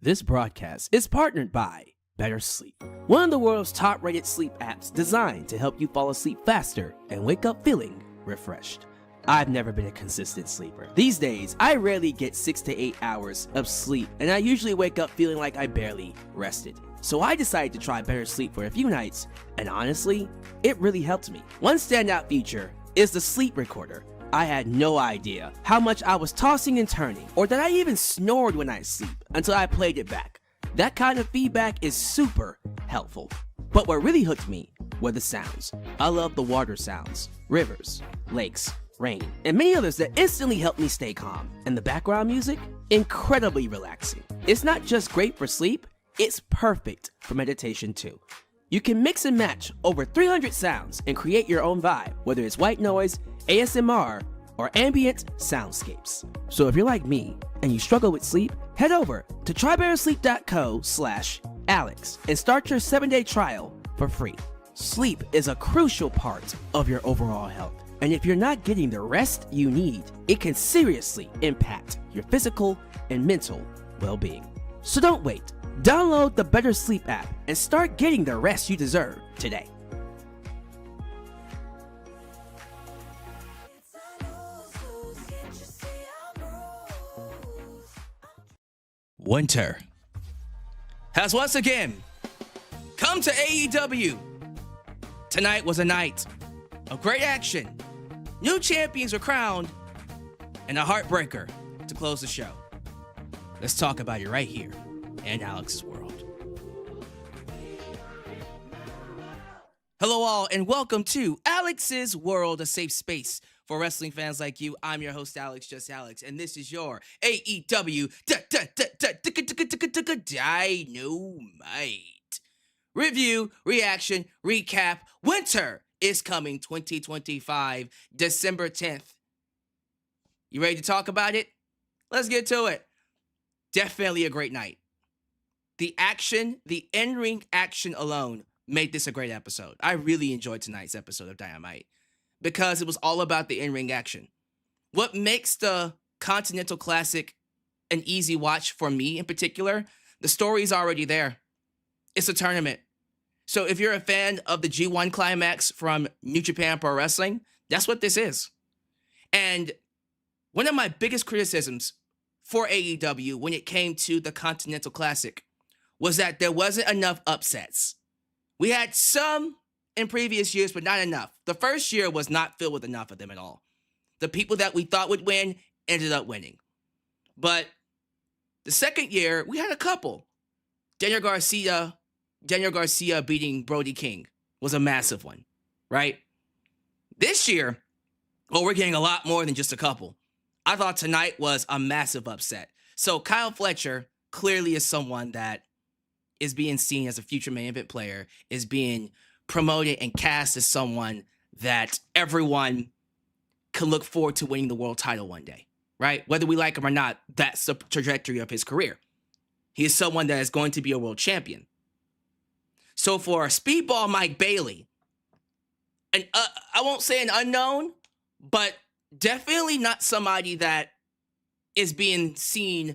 This broadcast is partnered by Better Sleep, one of the world's top-rated sleep apps designed to help you fall asleep faster and wake up feeling refreshed. I've never been a consistent sleeper. These days, I rarely get 6 to 8 hours of sleep, and I usually wake up feeling like I barely rested. So I decided to try Better Sleep for a few nights, and honestly, it really helped me. One standout feature is the sleep recorder. I had no idea how much I was tossing and turning, or that I even snored when I sleep, until I played it back. That kind of feedback is super helpful. But what really hooked me were the sounds. I love the water sounds, rivers, lakes, rain, and many others that instantly help me stay calm. And the background music? Incredibly relaxing. It's not just great for sleep, it's perfect for meditation too. You can mix and match over 300 sounds and create your own vibe, whether it's white noise, ASMR, or ambient soundscapes. So if you're like me and you struggle with sleep, head over to trybettersleep.co/Alyx and start your 7-day trial for free. Sleep is a crucial part of your overall health, and if you're not getting the rest you need, it can seriously impact your physical and mental well-being. So don't wait. Download the Better Sleep app and start getting the rest you deserve today. Winter has once again come to AEW. Tonight was a night of great action. New champions were crowned, and a heartbreaker to close the show. Let's talk about it right here in Alyx's World. Hello all, and welcome to Alyx's World, a safe space for wrestling fans like you. I'm your host, Alyx, just Alyx, and this is your AEW Dynamite review, reaction, recap. Winter is coming 2025, December 10th. You ready to talk about it? Let's get to it. Definitely a great night. The action, the in-ring action alone made this a great episode. I really enjoyed tonight's episode of Dynamite because it was all about the in-ring action. What makes the Continental Classic an easy watch for me in particular, the story's already there. It's a tournament. So if you're a fan of the G1 Climax from New Japan Pro Wrestling, that's what this is. And one of my biggest criticisms for AEW when it came to the Continental Classic was that there wasn't enough upsets. We had some in previous years, but not enough. The first year was not filled with enough of them at all. The people that we thought would win ended up winning. But the second year, we had a couple. Daniel Garcia beating Brody King was a massive one, right? This year, we're getting a lot more than just a couple. I thought tonight was a massive upset. So Kyle Fletcher clearly is someone that is being seen as a future main event player, is being promoted and cast as someone that everyone can look forward to winning the world title one day, right? Whether we like him or not, that's the trajectory of his career. He is someone that is going to be a world champion. So for Speedball Mike Bailey, and I won't say an unknown, but definitely not somebody that is being seen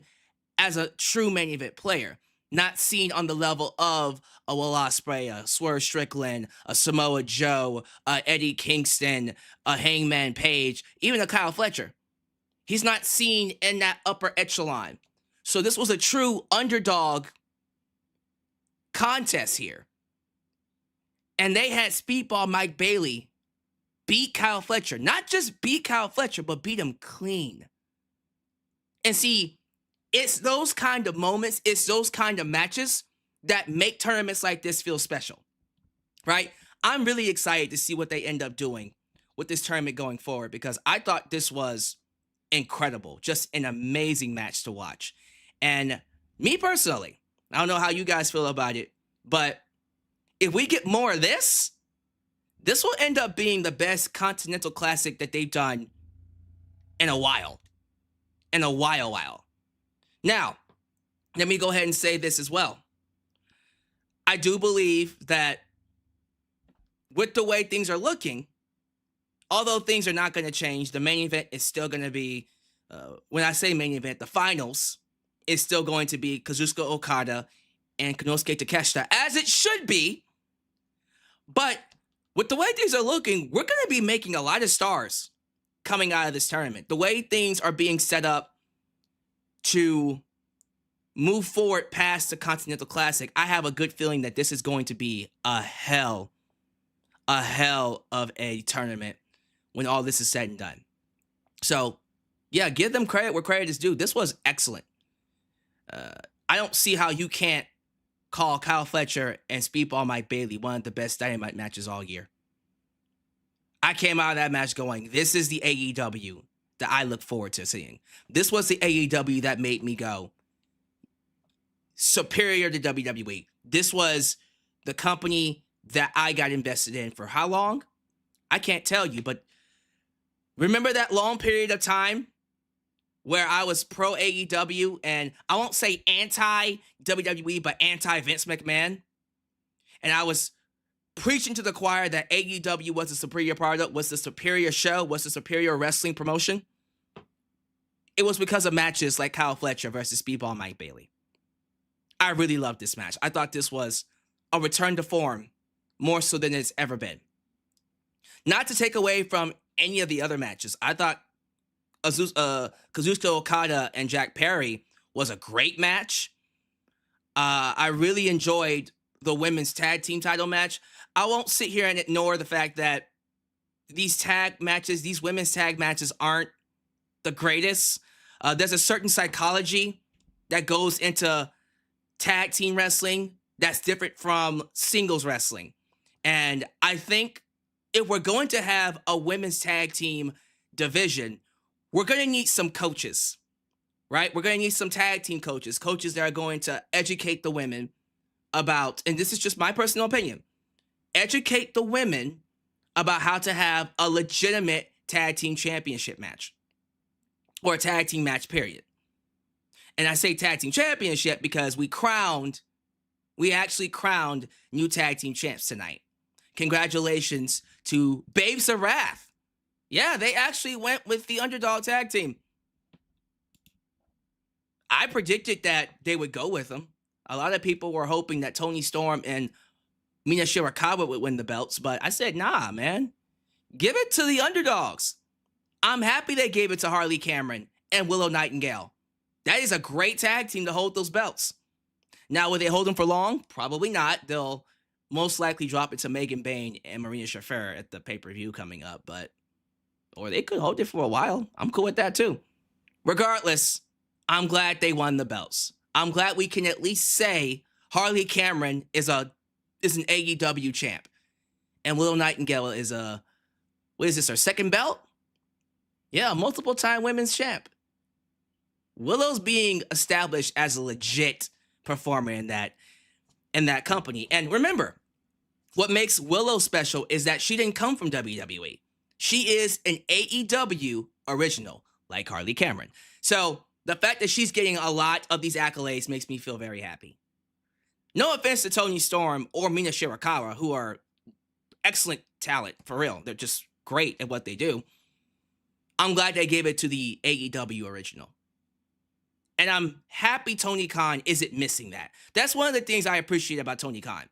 as a true main event player. Not seen on the level of a Will Ospreay, a Swerve Strickland, a Samoa Joe, Eddie Kingston, a Hangman Page, even a Kyle Fletcher. He's not seen in that upper echelon. So this was a true underdog contest here. And they had Speedball Mike Bailey beat Kyle Fletcher. Not just beat Kyle Fletcher, but beat him clean. And see, it's those kind of moments, it's those kind of matches that make tournaments like this feel special, right? I'm really excited to see what they end up doing with this tournament going forward because I thought this was incredible, just an amazing match to watch. And me personally, I don't know how you guys feel about it, but if we get more of this, this will end up being the best Continental Classic that they've done in a while. Now, let me go ahead and say this as well. I do believe that with the way things are looking, although things are not going to change, the main event is still going to be, when I say main event, the finals is still going to be Kazuchika Okada and Konosuke Takeshita, as it should be. But with the way things are looking, we're going to be making a lot of stars coming out of this tournament. The way things are being set up to move forward past the Continental Classic, I have a good feeling that this is going to be a hell of a tournament when all this is said and done. So, yeah, give them credit where credit is due. This was excellent. I don't see how you can't call Kyle Fletcher and Speedball Mike Bailey one of the best Dynamite matches all year. I came out of that match going, this is the AEW that I look forward to seeing. This was the AEW that made me go, superior to WWE. This was the company that I got invested in for how long? I can't tell you, but remember that long period of time where I was pro AEW and I won't say anti WWE, but anti Vince McMahon? And I was preaching to the choir that AEW was the superior product, was the superior show, was the superior wrestling promotion. It was because of matches like Kyle Fletcher versus Speedball Mike Bailey. I really loved this match. I thought this was a return to form more so than it's ever been. Not to take away from any of the other matches. I thought Kazuchika Okada and Jack Perry was a great match. I really enjoyed the women's tag team title match. I won't sit here and ignore the fact that these women's tag matches aren't the greatest. There's a certain psychology that goes into tag team wrestling that's different from singles wrestling. And I think if we're going to have a women's tag team division, we're going to need some coaches, right? We're going to need some tag team coaches that are going to educate the women about, and this is just my personal opinion, educate the women about how to have a legitimate tag team championship match or a tag team match, period. And I say tag team championship because we actually crowned new tag team champs tonight. Congratulations to Babes of Wrath. Yeah, they actually went with the underdog tag team. I predicted that they would go with them. A lot of people were hoping that Toni Storm and Mina Shirakawa would win the belts, but I said, nah, man. Give it to the underdogs. I'm happy they gave it to Harley Cameron and Willow Nightingale. That is a great tag team to hold those belts. Now, will they hold them for long? Probably not. They'll most likely drop it to Megan Bayne and Marina Shafir at the pay-per-view coming up, or they could hold it for a while. I'm cool with that too. Regardless, I'm glad they won the belts. I'm glad we can at least say Harley Cameron is an AEW champ. And Willow Nightingale is her second belt? Yeah, multiple-time women's champ. Willow's being established as a legit performer in that company. And remember, what makes Willow special is that she didn't come from WWE. She is an AEW original, like Harley Cameron. So the fact that she's getting a lot of these accolades makes me feel very happy. No offense to Toni Storm or Mina Shirakawa, who are excellent talent, for real. They're just great at what they do. I'm glad they gave it to the AEW original. And I'm happy Tony Khan isn't missing that. That's one of the things I appreciate about Tony Khan.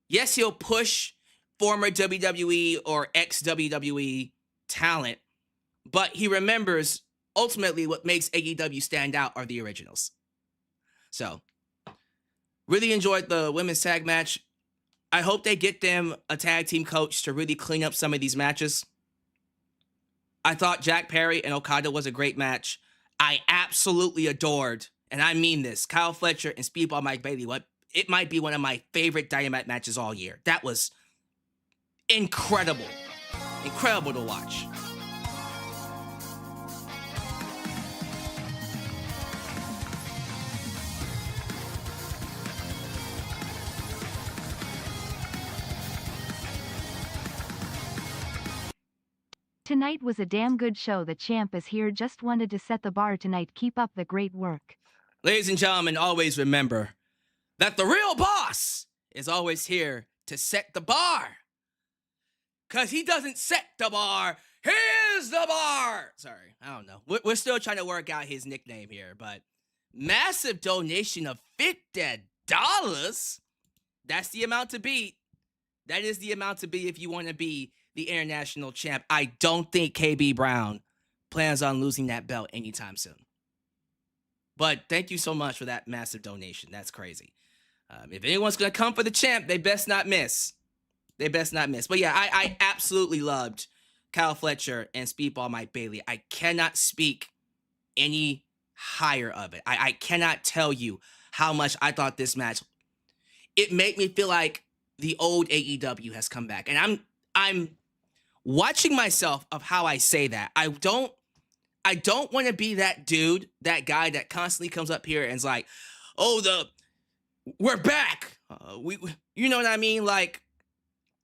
Yes, he'll push former WWE or ex-WWE talent, but he remembers ultimately what makes AEW stand out are the originals. So, really enjoyed the women's tag match. I hope they get them a tag team coach to really clean up some of these matches. I thought Jack Perry and Okada was a great match. I absolutely adored, and I mean this, Kyle Fletcher and Speedball Mike Bailey. It might be one of my favorite Dynamite matches all year. That was incredible. Incredible to watch. Tonight was a damn good show. The champ is here. Just wanted to set the bar tonight. Keep up the great work. Ladies and gentlemen, always remember that the real boss is always here to set the bar. Because he doesn't set the bar, here's the bar. Sorry, I don't know. We're still trying to work out his nickname here, but Massive donation of $50. That's the amount to beat. That is the amount to be if you want to be the international champ. I don't think KB Brown plans on losing that belt anytime soon. But thank you so much for that massive donation. That's crazy. If anyone's going to come for the champ, they best not miss. They best not miss. But yeah, I absolutely loved Kyle Fletcher and Speedball Mike Bailey. I cannot speak any higher of it. I cannot tell you how much I thought this match, it made me feel like the old AEW has come back. And I'm watching myself of how I say that. I don't want to be that dude, that guy that constantly comes up here and is like, oh, we're back. You know what I mean? Like,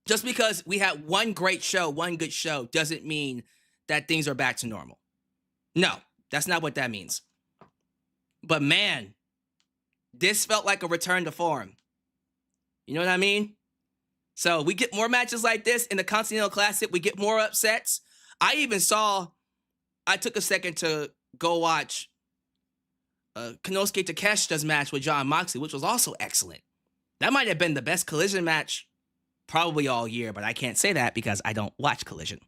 just because we had one great show, one good show, doesn't mean that things are back to normal. No, that's not what that means. But man, this felt like a return to form. You know what I mean? So we get more matches like this in the Continental Classic. We get more upsets. I took a second to go watch Konosuke Takeshita's match with Jon Moxley, which was also excellent. That might have been the best Collision match probably all year, but I can't say that because I don't watch Collision.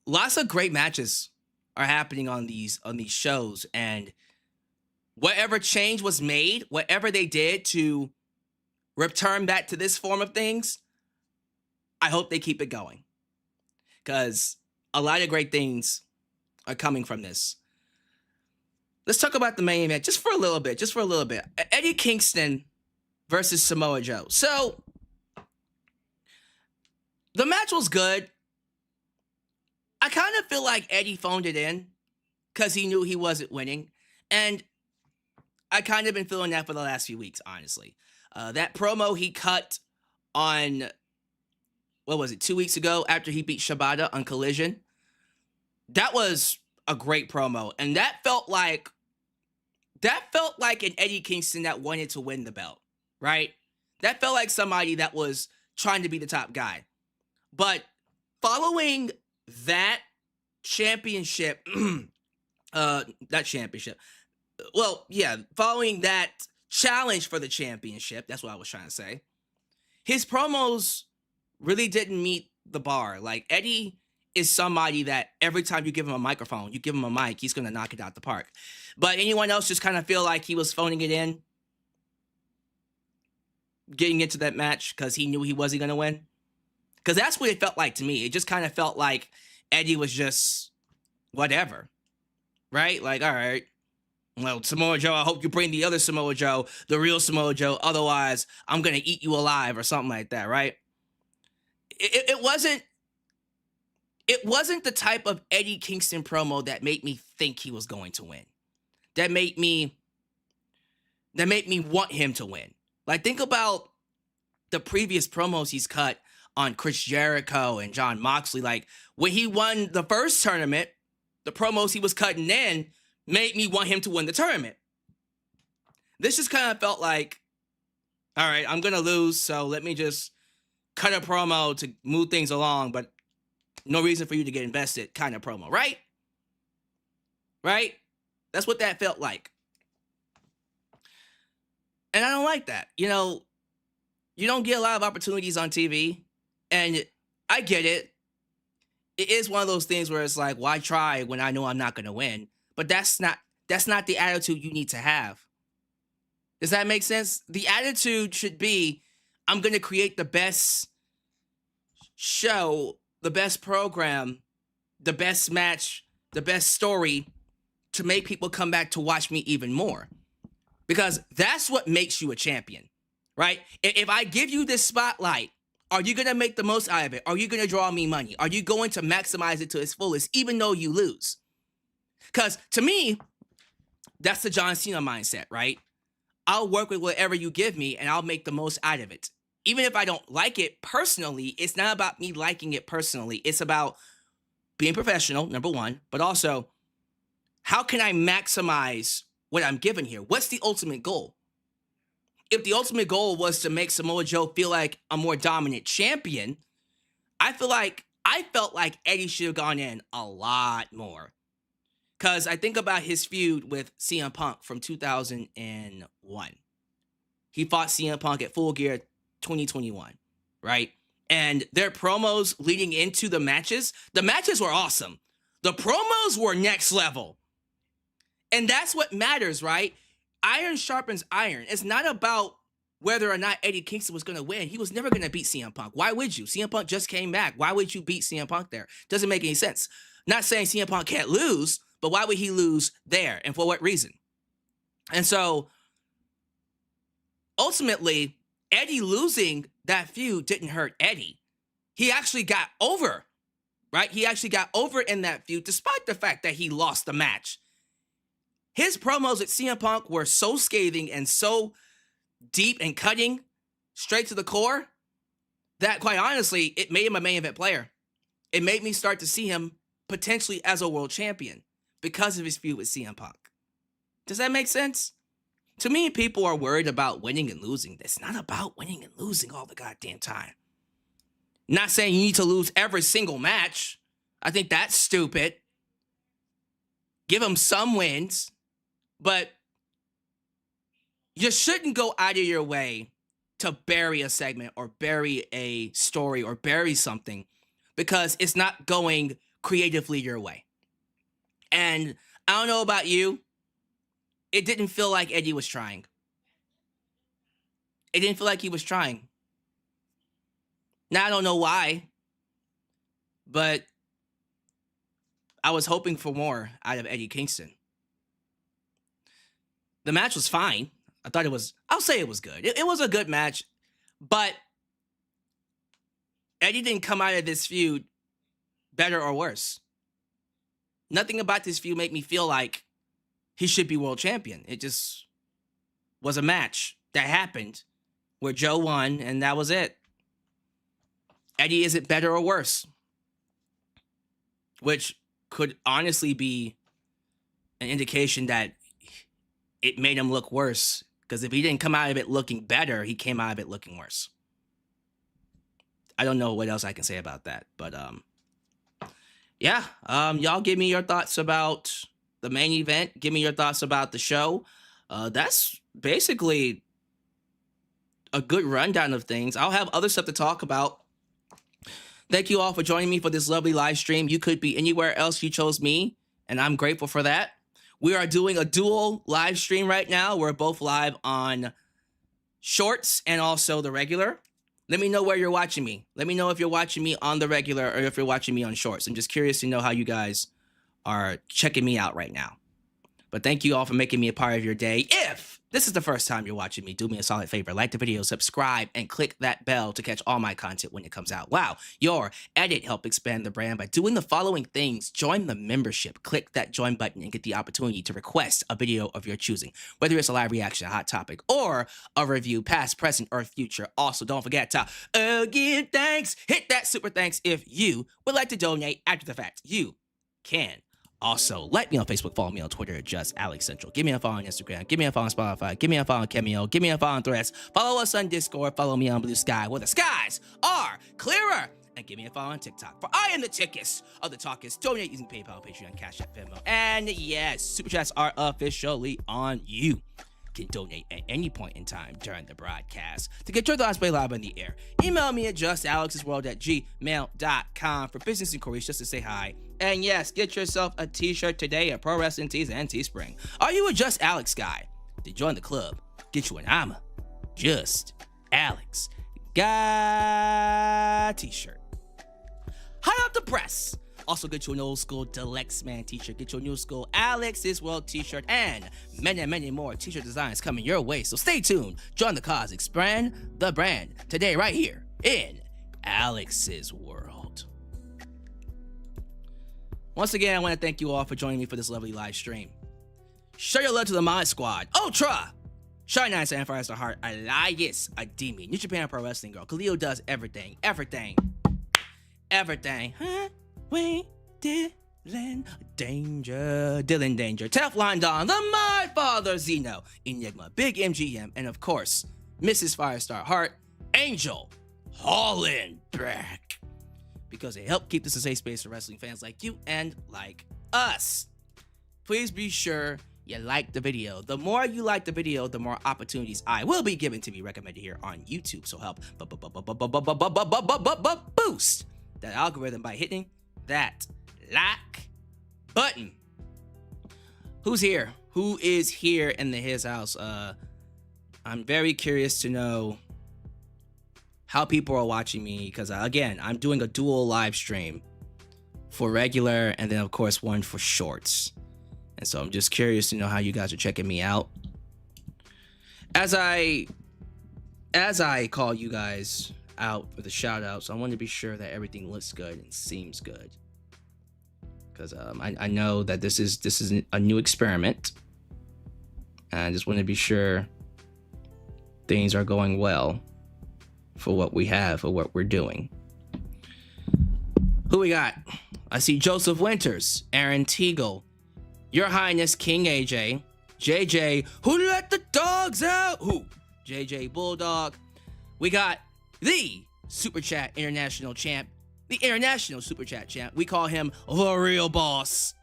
Lots of great matches are happening on these shows, and whatever change was made, whatever they did to return back to this form of things, I hope they keep it going, because a lot of great things are coming from this. Let's talk about the main event just for a little bit. Eddie Kingston versus Samoa Joe. So, the match was good. I kind of feel like Eddie phoned it in because he knew he wasn't winning. And I kind of been feeling that for the last few weeks, honestly. That promo he cut on, 2 weeks ago after he beat Shibata on Collision, that was a great promo. And that felt like an Eddie Kingston that wanted to win the belt, right? That felt like somebody that was trying to be the top guy. But following that championship, following that challenge for the championship, that's what I was trying to say, his promos really didn't meet the bar. Like, Eddie is somebody that every time you give him a microphone, you give him a mic, he's going to knock it out the park. But anyone else just kind of feel like he was phoning it in, getting into that match because he knew he wasn't going to win? Because that's what it felt like to me. It just kind of felt like Eddie was just whatever, right? Like, all right, well, Samoa Joe, I hope you bring the other Samoa Joe, the real Samoa Joe. Otherwise, I'm going to eat you alive or something like that, right? It wasn't the type of Eddie Kingston promo that made me think he was going to win. That made me want him to win. Like, think about the previous promos he's cut on Chris Jericho and Jon Moxley. Like, when he won the first tournament, the promos he was cutting in made me want him to win the tournament. This just kind of felt like, all right, I'm going to lose, so let me just cut a promo to move things along, but no reason for you to get invested kind of promo, right? Right? That's what that felt like. And I don't like that. You know, you don't get a lot of opportunities on TV, and I get it. It is one of those things where it's like, why try when I know I'm not going to win? But that's not the attitude you need to have. Does that make sense? The attitude should be, I'm going to create the best show, the best program, the best match, the best story to make people come back to watch me even more. Because that's what makes you a champion, right? If I give you this spotlight, are you going to make the most out of it? Are you going to draw me money? Are you going to maximize it to its fullest, even though you lose? Because to me, that's the John Cena mindset, right? I'll work with whatever you give me and I'll make the most out of it. Even if I don't like it personally, it's not about me liking it personally. It's about being professional, number one, but also, how can I maximize what I'm given here? What's the ultimate goal? If the ultimate goal was to make Samoa Joe feel like a more dominant champion, I felt like Eddie should have gone in a lot more. Because I think about his feud with CM Punk from 2001. He fought CM Punk at Full Gear 2021, right? And their promos leading into the matches were awesome. The promos were next level. And that's what matters, right? Iron sharpens iron. It's not about whether or not Eddie Kingston was going to win. He was never going to beat CM Punk. Why would you? CM Punk just came back. Why would you beat CM Punk there? Doesn't make any sense. Not saying CM Punk can't lose, but why would he lose there? And for what reason? And so, ultimately, Eddie losing that feud didn't hurt Eddie. He actually got over, right? He actually got over in that feud, despite the fact that he lost the match. His promos at CM Punk were so scathing and so deep and cutting, straight to the core, that quite honestly, it made him a main event player. It made me start to see him potentially as a world champion because of his feud with CM Punk. Does that make sense? To me, people are worried about winning and losing. It's not about winning and losing all the goddamn time. Not saying you need to lose every single match. I think that's stupid. Give him some wins, but you shouldn't go out of your way to bury a segment or bury a story or bury something because it's not going creatively your way. And I don't know about you, it didn't feel like Eddie was trying. It didn't feel like he was trying. Now, I don't know why, but I was hoping for more out of Eddie Kingston. The match was fine. I'll say it was good. It was a good match, but Eddie didn't come out of this feud better or worse. Nothing about this feud made me feel like he should be world champion. It just was a match that happened where Joe won, and that was it. Eddie isn't better or worse, which could honestly be an indication that it made him look worse. Because if he didn't come out of it looking better, he came out of it looking worse. I don't know what else I can say about that. But, yeah. Y'all give me your thoughts about the main event. Give me your thoughts about the show. That's basically a good rundown of things. I'll have other stuff to talk about. Thank you all for joining me for this lovely live stream. You could be anywhere else. You chose me, and I'm grateful for that. We are doing a dual live stream right now. We're both live on Shorts and also the regular. Let me know where you're watching me. Let me know if you're watching me on the regular or if you're watching me on Shorts. I'm just curious to know how you guys are checking me out right now. But thank you all for making me a part of your day. If this is the first time you're watching me, do me a solid favor. Like the video, subscribe, and click that bell to catch all my content when it comes out. Wow, your edit help expand the brand by doing the following things. Join the membership. Click that join button and get the opportunity to request a video of your choosing. Whether it's a live reaction, a hot topic, or a review, past, present, or future. Also, don't forget to give thanks. Hit that super thanks if you would like to donate after the fact. You can. Also, like me on Facebook, follow me on Twitter at just Alyx Central. Give me a follow on Instagram. Give me a follow on Spotify. Give me a follow on Cameo. Give me a follow on Threads. Follow us on Discord. Follow me on Blue Sky, where the skies are clearer. And give me a follow on TikTok. For I am the tickest of the talkers. Donate using PayPal, Patreon, Cash App, Venmo. And yes, Super Chats are officially on you. Can donate at any point in time during the broadcast. To get your thoughts played live on the air, email me at justalyxsworld@gmail.com for business inquiries just to say hi. And yes, get yourself a t-shirt today at Pro Wrestling Tees and Teespring. Are you a Just Alyx guy? Then join the club. Get you an I'm a Just Alyx guy t-shirt. Hot up the press. Also, get you an old school Deluxe Man t-shirt. Get you a new school Alyx's World t-shirt. And many, many more t-shirt designs coming your way. So stay tuned. Join the cause. Expand the brand. Today, right here in Alyx's World. Once again, I want to thank you all for joining me for this lovely live stream. Show your love to the Mod Squad. Ultra! Shine 9 Sanfires the Heart. Alyx Ademi. New Japan Pro Wrestling Girl. Khalil does everything. Everything. Huh? We Dylan Danger, Teflon Don, the My Father Zeno, Enigma, Big MGM, and of course, Mrs. Firestar Heart, Angel Hollenbeck. Because they help keep this a safe space for wrestling fans like you and like us. please be sure you like the video. The more you like the video, the more opportunities I will be given to be recommended here on YouTube. So help boost that algorithm by hitting that like button. Who's here? Who is here in the his house? I'm very curious to know how people are watching me, because again, I'm doing a dual live stream for regular and then of course one for shorts. And so I'm just curious to know how you guys are checking me out. As I call you guys out for the shout outs, I want to be sure that everything looks good and seems good. Because I know that this is a new experiment. And I just want to be sure things are going well for what we have, for what we're doing. Who we got? I see Joseph Winters, Aaron Teagle, Your Highness King AJ, JJ, who let the dogs out? Who? JJ Bulldog. We got the Super Chat International Champ, the International Super Chat Champ. We call him the real boss,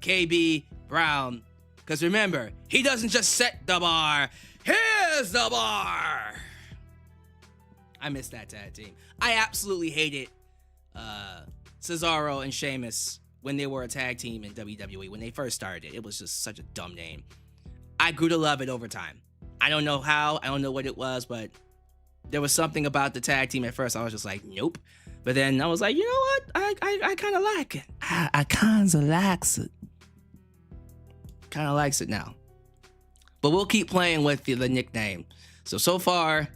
KB Brown. Because remember, he doesn't just set the bar, here's the bar. I miss that tag team. I absolutely hated Cesaro and Sheamus when they were a tag team in WWE. When they first started, it was just such a dumb name. I grew to love it over time. I don't know how, I don't know what it was, but there was something about the tag team at first. I was just like, nope. But then I was like, you know what? I kind of like it. I kind of likes it. Kind of likes it now. But we'll keep playing with the nickname. So far,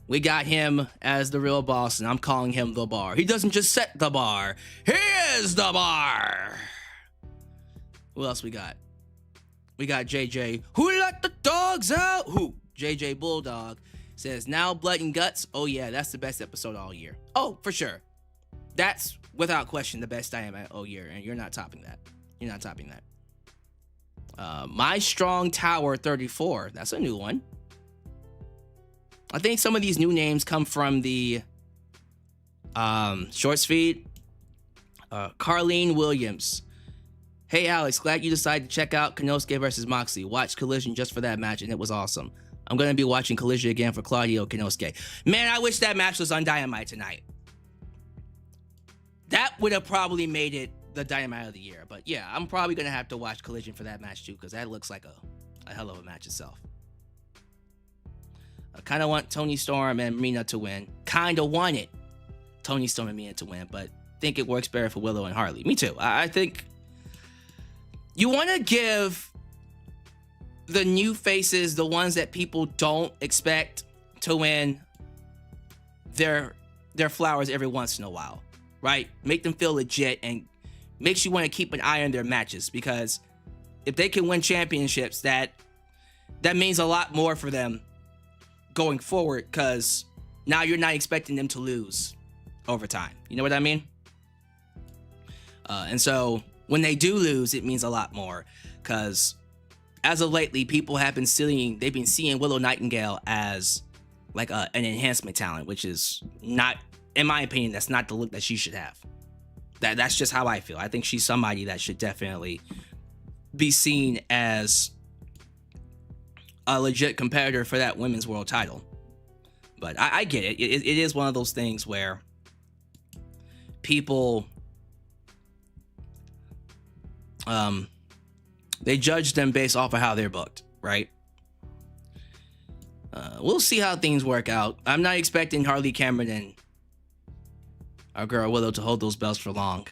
we got him as the real boss, and I'm calling him the bar. He doesn't just set the bar. He is the bar. Who else we got? We got JJ. Who let the dogs out? Who? JJ Bulldog says, now Blood and Guts. Oh yeah, that's the best episode all year. Oh, for sure. That's without question the best Dynamite all year, and you're not topping that. You're not topping that. My Strong Tower 34. That's a new one. I think some of these new names come from the shorts feed. Carlene Williams. Hey Alyx, glad you decided to check out Konosuke versus Moxley. Watch Collision just for that match, and it was awesome. I'm going to be watching Collision again for Claudio Konosuke. Man, I wish that match was on Dynamite tonight. That would have probably made it the Dynamite of the year. But yeah, I'm probably going to have to watch Collision for that match too, because that looks like a hell of a match itself. I kind of want Toni Storm and Mina to win. Kind of wanted Toni Storm and Mina to win, but think it works better for Willow and Harley. Me too. I think you want to give the new faces, the ones that people don't expect to win, their flowers every once in a while, right? Make them feel legit and makes you want to keep an eye on their matches, because if they can win championships, that means a lot more for them going forward, because now you're not expecting them to lose over time. You know what I mean? And so when they do lose, it means a lot more, because as of lately, people have been seeing Willow Nightingale as like an enhancement talent, which is not, in my opinion, that's not the look that she should have. That's just how I feel. I think she's somebody that should definitely be seen as a legit competitor for that women's world title. But I get it. It is one of those things where people they judge them based off of how they're booked, right? We'll see how things work out. I'm not expecting Harley Cameron and our girl Willow to hold those belts for long.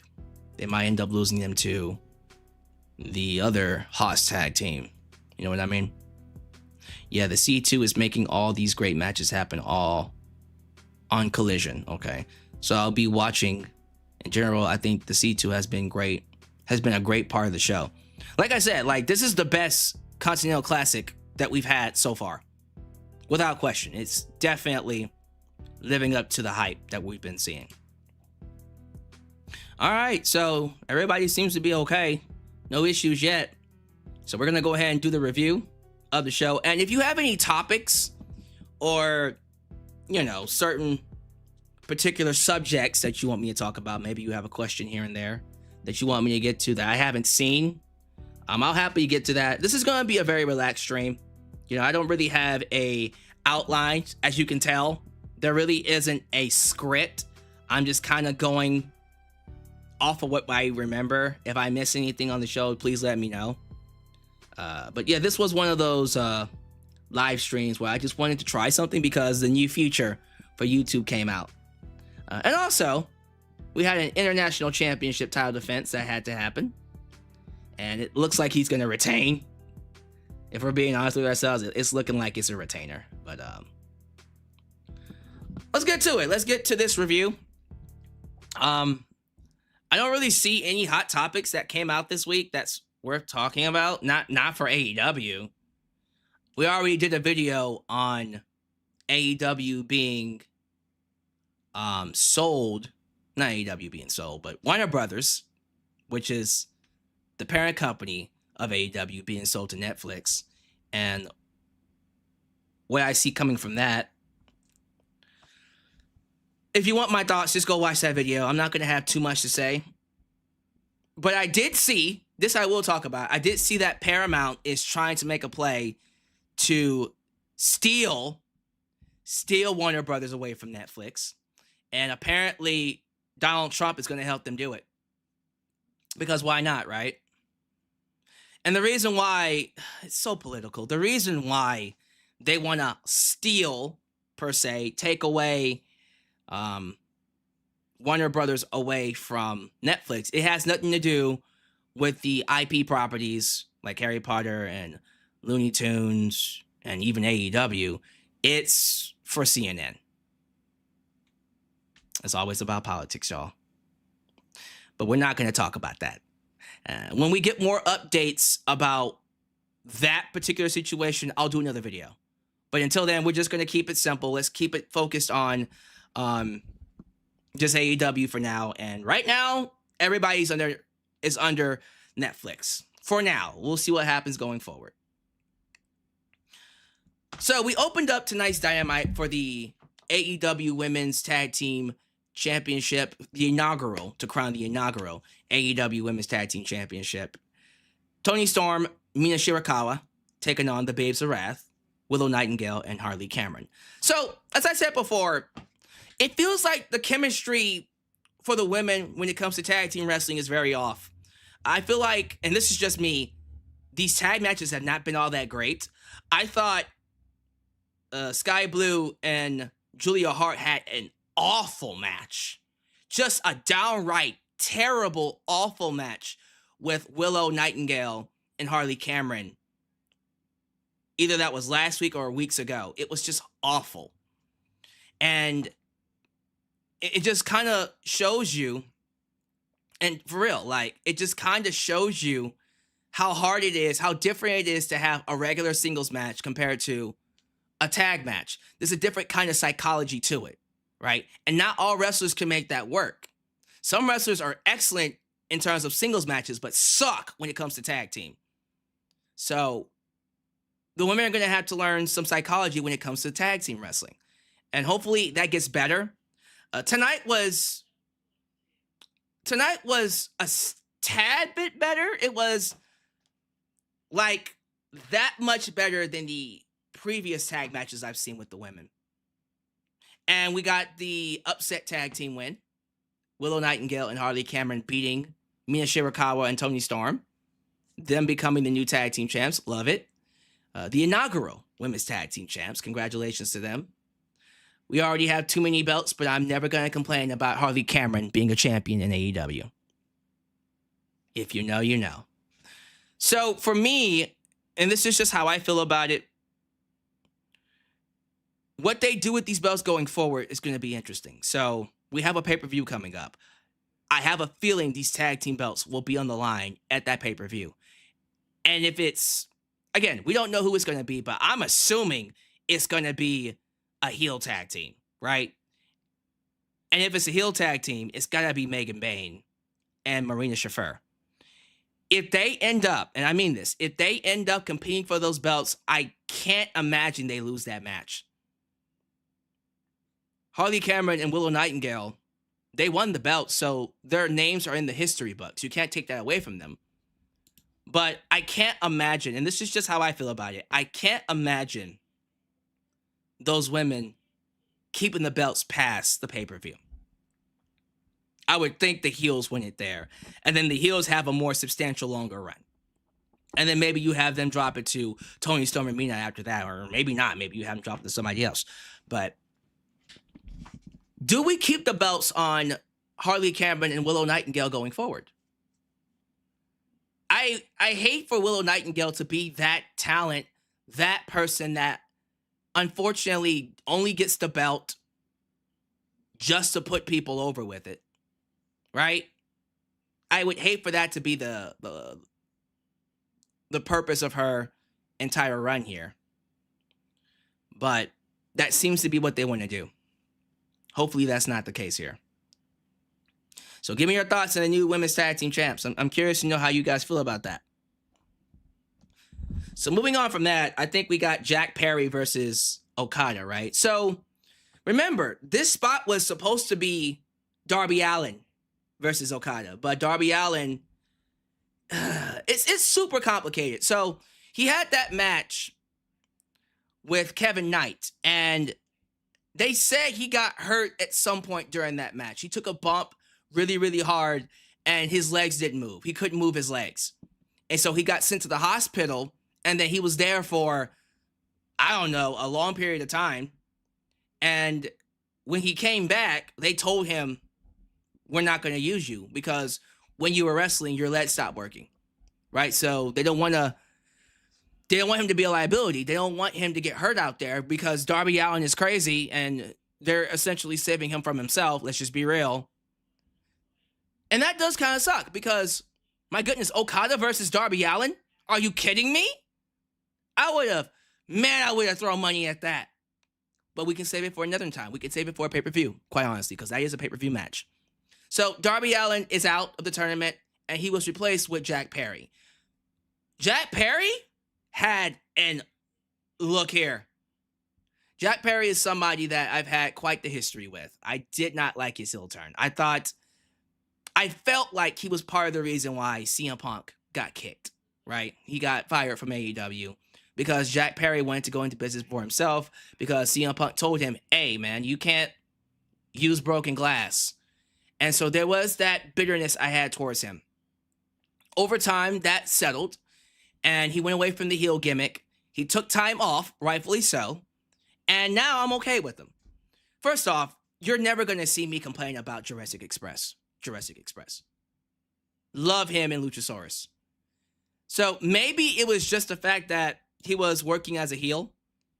They might end up losing them to the other Haas tag team. You know what I mean? Yeah, the C2 is making all these great matches happen all on Collision, okay? So I'll be watching. In general, I think the C2 has been a great part of the show. Like I said, like, this is the best Continental Classic that we've had so far. Without question. It's definitely living up to the hype that we've been seeing. All right, so everybody seems to be okay. No issues yet. So we're going to go ahead and do the review of the show. And if you have any topics or, you know, certain particular subjects that you want me to talk about, maybe you have a question here and there that you want me to get to that I haven't seen, I'll happily get to that. This is going to be a very relaxed stream. You know, I don't really have a outline, as you can tell. There really isn't a script. I'm just kind of going off of what I remember. If I miss anything on the show, please let me know. But yeah, this was one of those live streams where I just wanted to try something because the new feature for YouTube came out. And also, we had an international championship title defense that had to happen. And it looks like he's going to retain. If we're being honest with ourselves, it's looking like it's a retainer. But let's get to it. Let's get to this review. I don't really see any hot topics that came out this week that's worth talking about. Not for AEW. We already did a video on AEW being sold. Not AEW being sold, but Warner Brothers, which is the parent company of AEW, being sold to Netflix. And what I see coming from that. If you want my thoughts, just go watch that video. I'm not going to have too much to say. But I did see, this I will talk about, I did see that Paramount is trying to make a play to steal Warner Brothers away from Netflix. And apparently Donald Trump is going to help them do it. Because why not, right? And the reason why, it's so political, the reason why they want to steal, per se, take away Warner Brothers away from Netflix, it has nothing to do with the IP properties like Harry Potter and Looney Tunes and even AEW. It's for CNN. It's always about politics, y'all. But we're not going to talk about that. When we get more updates about that particular situation, I'll do another video. But until then, we're just going to keep it simple. Let's keep it focused on just AEW for now. And right now, everybody's under Netflix. For now, we'll see what happens going forward. So we opened up tonight's Dynamite for the AEW Women's Tag Team Championship, to crown the inaugural AEW Women's Tag Team Championship. Toni Storm, Mina Shirakawa, taking on the Babes of Wrath, Willow Nightingale, and Harley Cameron. So, as I said before, it feels like the chemistry for the women when it comes to tag team wrestling is very off. I feel like, and this is just me, these tag matches have not been all that great. I thought Sky Blue and Julia Hart had an awful match. Just a downright terrible, awful match with Willow Nightingale and Harley Cameron. Either that was last week or weeks ago. It was just awful. And it just kind of shows you, and for real, like, it just kind of shows you how hard it is, how different it is to have a regular singles match compared to a tag match. There's a different kind of psychology to it, right? And not all wrestlers can make that work. Some wrestlers are excellent in terms of singles matches, but suck when it comes to tag team. So the women are going to have to learn some psychology when it comes to tag team wrestling. And hopefully that gets better. Tonight was a tad bit better. It was like that much better than the previous tag matches I've seen with the women. And we got the upset tag team win. Willow Nightingale and Harley Cameron beating Mina Shirakawa and Toni Storm. Them becoming the new tag team champs. Love it. The inaugural women's tag team champs. Congratulations to them. We already have too many belts, but I'm never going to complain about Harley Cameron being a champion in AEW. If you know, you know. So for me, and this is just how I feel about it, what they do with these belts going forward is going to be interesting. So we have a pay-per-view coming up. I have a feeling these tag team belts will be on the line at that pay-per-view. And if it's, again, we don't know who it's going to be, but I'm assuming it's going to be a heel tag team, right? And if it's a heel tag team, it's got to be Megan Bayne and Marina Shafir. If they end up, and I mean this, if they end up competing for those belts, I can't imagine they lose that match. Harley Cameron and Willow Nightingale, they won the belt, so their names are in the history books. You can't take that away from them. But I can't imagine, and this is just how I feel about it, I can't imagine those women keeping the belts past the pay-per-view. I would think the heels win it there. And then the heels have a more substantial, longer run. And then maybe you have them drop it to Toni Storm and Mina after that. Or maybe not. Maybe you have them drop it to somebody else. But do we keep the belts on Harley Cameron and Willow Nightingale going forward? I hate for Willow Nightingale to be that talent, that person that unfortunately only gets the belt just to put people over with it. Right? I would hate for that to be the purpose of her entire run here. But that seems to be what they want to do. Hopefully that's not the case here. So give me your thoughts on the new women's tag team champs. I'm curious to know how you guys feel about that. So moving on from that, I think we got Jack Perry versus Okada, right? So remember, this spot was supposed to be Darby Allin versus Okada, but Darby Allin, it's super complicated. So he had that match with Kevin Knight, and they said he got hurt at some point during that match. He took a bump really, really hard, and his legs didn't move. He couldn't move his legs. And so he got sent to the hospital, and then he was there for, I don't know, a long period of time. And when he came back, they told him, we're not going to use you because when you were wrestling, your legs stopped working, right? So they don't want him to be a liability. They don't want him to get hurt out there because Darby Allin is crazy and they're essentially saving him from himself. Let's just be real. And that does kind of suck because, my goodness, Okada versus Darby Allin? Are you kidding me? I would have thrown money at that. But we can save it for another time. We can save it for a pay-per-view, quite honestly, because that is a pay-per-view match. So Darby Allin is out of the tournament, and he was replaced with Jack Perry. Jack Perry had an look here. Jack Perry is somebody that I've had quite the history with. I did not like his heel turn. I felt like he was part of the reason why CM Punk got kicked, right? He got fired from AEW because Jack Perry wanted to go into business for himself because CM Punk told him, hey, man, you can't use broken glass. And so there was that bitterness I had towards him. Over time, that settled, and he went away from the heel gimmick. He took time off, rightfully so, and now I'm okay with him. First off, you're never going to see me complain about Jurassic Express. Love him and Luchasaurus. So maybe it was just the fact that he was working as a heel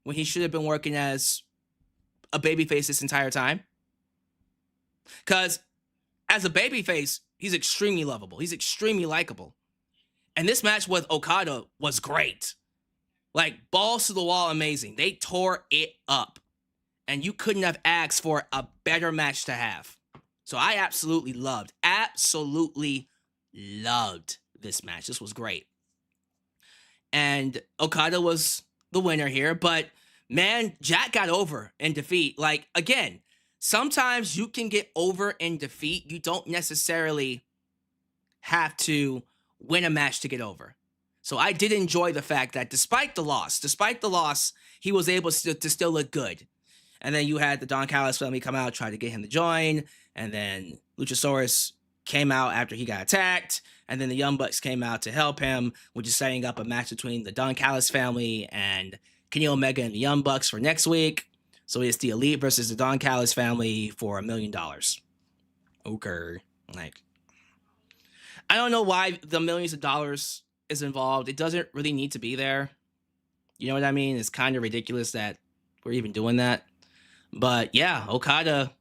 when he should have been working as a babyface this entire time. Because as a babyface, he's extremely lovable. He's extremely likable. And this match with Okada was great. Like, balls to the wall, amazing. They tore it up. And you couldn't have asked for a better match to have. So I absolutely loved this match. This was great. And Okada was the winner here. But, man, Jack got over in defeat. Like, again, sometimes you can get over in defeat. You don't necessarily have to win a match to get over. So I did enjoy the fact that despite the loss, he was able to still look good. And then you had the Don Callis family come out, try to get him to join. And then Luchasaurus came out after he got attacked. And then the Young Bucks came out to help him, which is setting up a match between the Don Callis family and Kenny Omega and the Young Bucks for next week. So it's the Elite versus the Don Callis family for $1 million. Okay. Like, I don't know why the millions of dollars is involved. It doesn't really need to be there. You know what I mean? It's kind of ridiculous that we're even doing that. But yeah, Okada,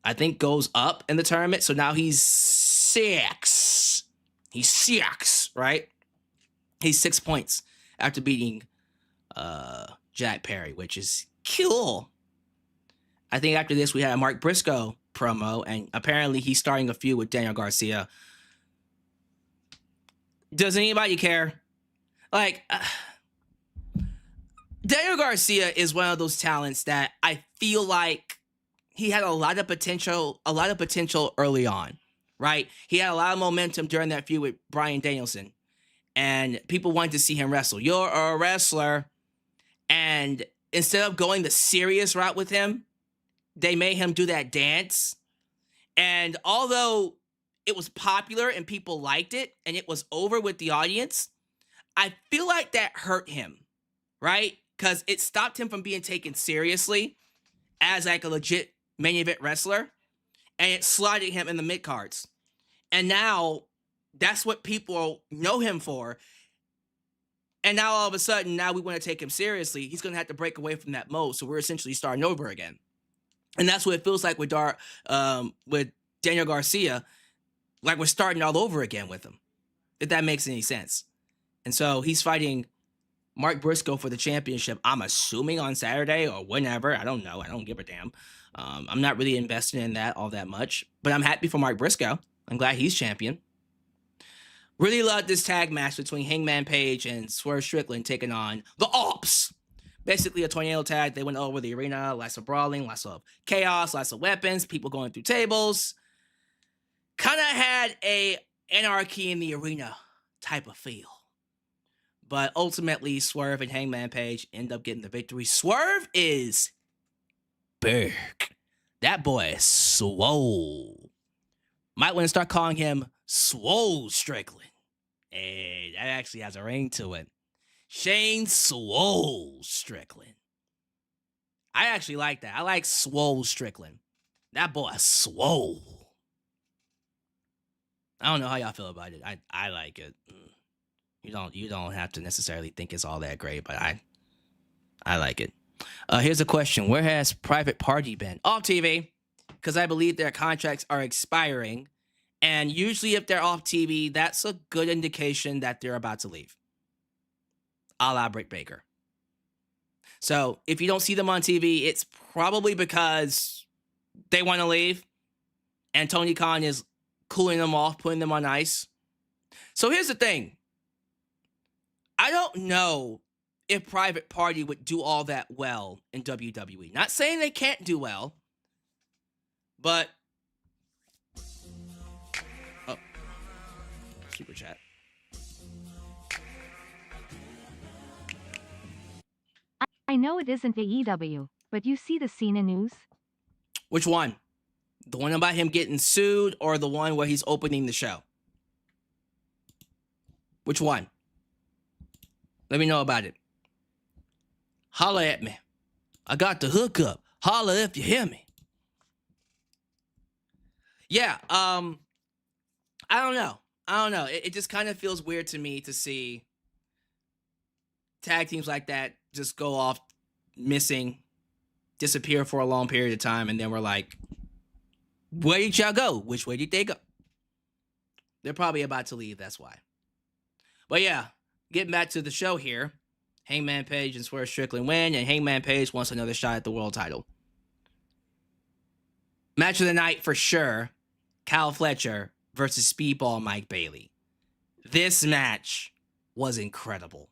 I think, goes up in the tournament. So now he's 6. He's 6, right? He's 6 points after beating Jack Perry, which is cool. I think after this, we had a Mark Briscoe promo, and apparently he's starting a feud with Daniel Garcia. Does anybody care? Like, Daniel Garcia is one of those talents that I feel like he had a lot of potential early on, right? He had a lot of momentum during that feud with Bryan Danielson. and people wanted to see him wrestle. You're a wrestler. And instead of going the serious route with him, they made him do that dance. And although it was popular and people liked it and it was over with the audience, I feel like that hurt him, right? Because it stopped him from being taken seriously as like a legit main event wrestler, and it slotted him in the mid cards. And now that's what people know him for. And now all of a sudden, now we want to take him seriously. He's going to have to break away from that mode. So we're essentially starting over again. And that's what it feels like with Daniel Garcia. Like we're starting all over again with him, if that makes any sense. And so he's fighting Mark Briscoe for the championship, I'm assuming on Saturday or whenever. I don't know. I don't give a damn. I'm not really invested in that all that much. But I'm happy for Mark Briscoe. I'm glad he's champion. Really loved this tag match between Hangman Page and Swerve Strickland taking on the Opps. Basically a tornado tag. They went over the arena. Lots of brawling, lots of chaos, lots of weapons, people going through tables. Kind of had a anarchy in the arena type of feel. But ultimately, Swerve and Hangman Page end up getting the victory. Swerve is big. That boy is swole. Might want to start calling him Swole Strickland. Hey, that actually has a ring to it. Shane Swole Strickland. I actually like that. I like Swole Strickland. That boy is swole. I don't know how y'all feel about it. I like it. You don't have to necessarily think it's all that great, but I like it. Here's a question. Where has Private Party been? Off TV, because I believe their contracts are expiring. And usually if they're off TV, that's a good indication that they're about to leave. A la Britt Baker. So if you don't see them on TV, it's probably because they want to leave. And Tony Khan is cooling them off, putting them on ice. So here's the thing. I don't know if Private Party would do all that well in WWE. Not saying they can't do well, but... Oh. Super chat. I know it isn't AEW, but you see the Cena news? Which one? The one about him getting sued or the one where he's opening the show? Which one? Let me know about it. Holla at me. I got the hookup. Holla if you hear me. Yeah, I don't know. It just kind of feels weird to me to see tag teams like that just go off missing, disappear for a long period of time, and then we're like, where did y'all go? Which way did they go? They're probably about to leave, that's why. But yeah, getting back to the show here, Hangman Page and Swerve Strickland win, and Hangman Page wants another shot at the world title. Match of the night for sure, Kyle Fletcher versus Speedball Mike Bailey. This match was incredible.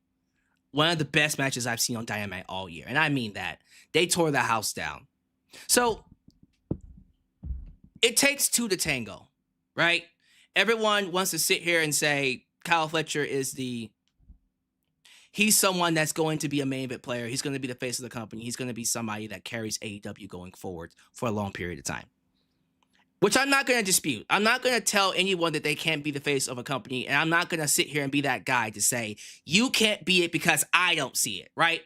One of the best matches I've seen on Dynamite all year, and I mean that. They tore the house down. So, it takes two to tango, right? Everyone wants to sit here and say Kyle Fletcher is he's someone that's going to be a main event player. He's going to be the face of the company. He's going to be somebody that carries AEW going forward for a long period of time. Which I'm not going to dispute. I'm not going to tell anyone that they can't be the face of a company, and I'm not going to sit here and be that guy to say, you can't be it because I don't see it, right?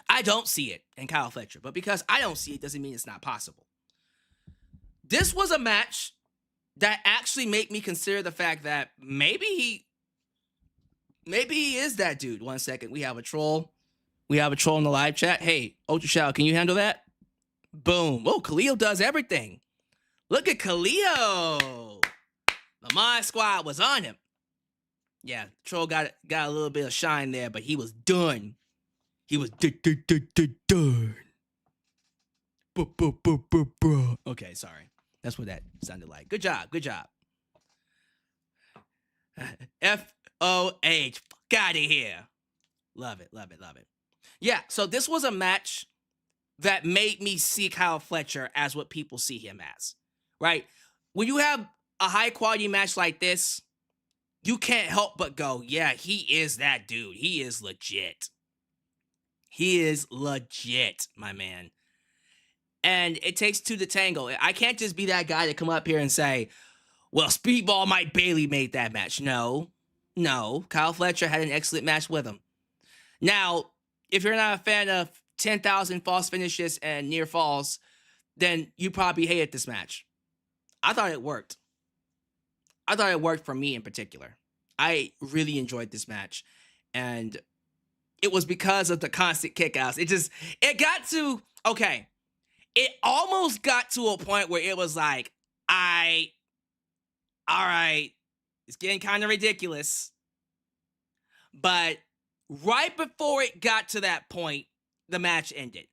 I don't see it in Kyle Fletcher, but because I don't see it doesn't mean it's not possible. This was a match that actually made me consider the fact that maybe he is that dude. 1 second. We have a troll. We have a troll in the live chat. Hey, Ultra Shao, can you handle that? Boom. Oh, Khalil does everything. Look at Khalil. The Mod Squad was on him. Yeah, troll got a little bit of shine there, but he was done. He was done. Okay, sorry. That's what that sounded like. Good job. F-O-H. Fuck out of here. Love it. Yeah, so this was a match that made me see Kyle Fletcher as what people see him as, right? When you have a high-quality match like this, you can't help but go, yeah, he is that dude. He is legit. He is legit, my man. And it takes two to tango. I can't just be that guy to come up here and say, well, Speedball Mike Bailey made that match. No. Kyle Fletcher had an excellent match with him. Now, if you're not a fan of 10,000 false finishes and near falls, then you probably hated this match. I thought it worked. I thought it worked for me in particular. I really enjoyed this match. And it was because of the constant kickouts. It got to, okay, it almost got to a point where it was like, all right, it's getting kind of ridiculous. But right before it got to that point, the match ended.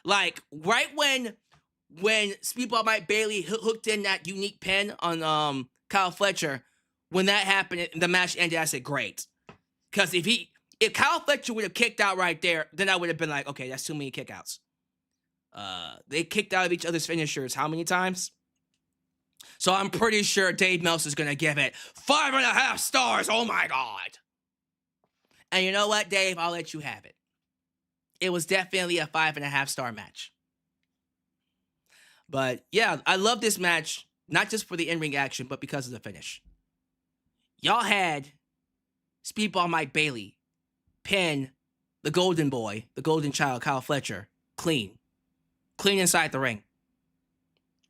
Like, right when Speedball Mike Bailey hooked in that unique pin on Kyle Fletcher, when that happened, the match ended, I said, great. Because if Kyle Fletcher would have kicked out right there, then I would have been like, okay, that's too many kickouts. They kicked out of each other's finishers how many times? So I'm pretty sure Dave Meltzer's going to give it 5.5 stars. Oh, my God. And you know what, Dave? I'll let you have it. It was definitely a 5.5 star match. But, yeah, I love this match, not just for the in-ring action, but because of the finish. Y'all had Speedball Mike Bailey pin the golden boy, the golden child, Kyle Fletcher, clean inside the ring.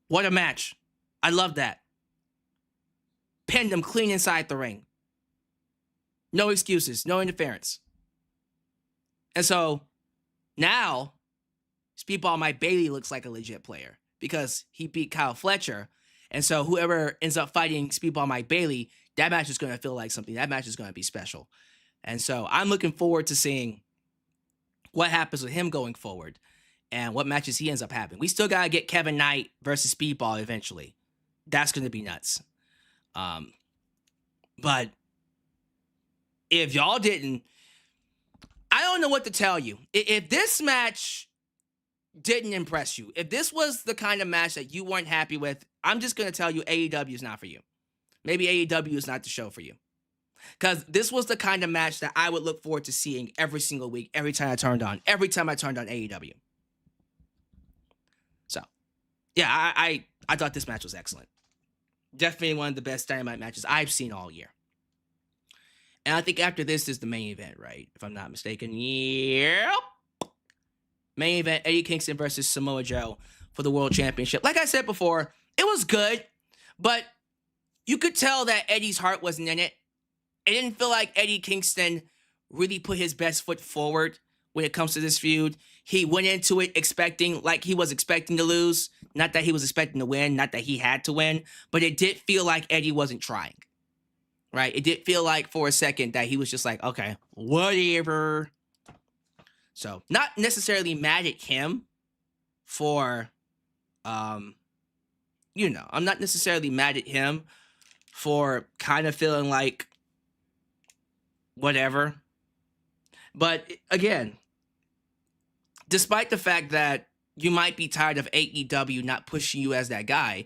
What a match. I love that. Pinned him clean inside the ring. No excuses, no interference. And so now Speedball Mike Bailey looks like a legit player because he beat Kyle Fletcher. And so whoever ends up fighting Speedball Mike Bailey, that match is going to feel like something. That match is going to be special. And so I'm looking forward to seeing what happens with him going forward and what matches he ends up having. We still got to get Kevin Knight versus Speedball eventually. That's going to be nuts. But if y'all didn't, I don't know what to tell you. If this match didn't impress you, if this was the kind of match that you weren't happy with, I'm just going to tell you AEW is not for you. Maybe AEW is not the show for you. Because this was the kind of match that I would look forward to seeing every single week, every time I turned on AEW. So, yeah, I thought this match was excellent. Definitely one of the best Dynamite matches I've seen all year. And I think after this is the main event, right? If I'm not mistaken. Yep. Main event, Eddie Kingston versus Samoa Joe for the World Championship. Like I said before, it was good, but you could tell that Eddie's heart wasn't in it. It didn't feel like Eddie Kingston really put his best foot forward when it comes to this feud. He went into it expecting to lose. Not that he was expecting to win, not that he had to win, but it did feel like Eddie wasn't trying. Right? It did feel like for a second that he was just like, okay, whatever. So, not necessarily mad at him for, I'm not necessarily mad at him for kind of feeling like whatever. But again, despite the fact that you might be tired of AEW not pushing you as that guy,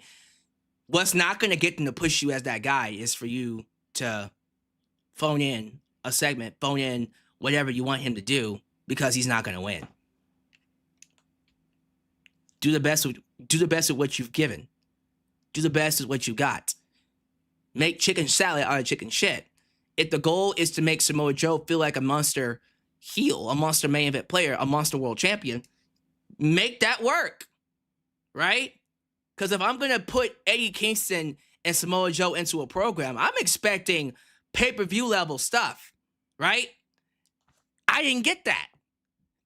what's not going to get them to push you as that guy is for you to phone in a segment, phone in whatever you want him to do, because he's not going to win. Do the best with what you've given. Do the best with what you got. Make chicken salad out of chicken shit. If the goal is to make Samoa Joe feel like a monster heel, a monster main event player, a monster world champion, make that work, right? Because if I'm going to put Eddie Kingston and Samoa Joe into a program, I'm expecting pay-per-view level stuff, right? I didn't get that.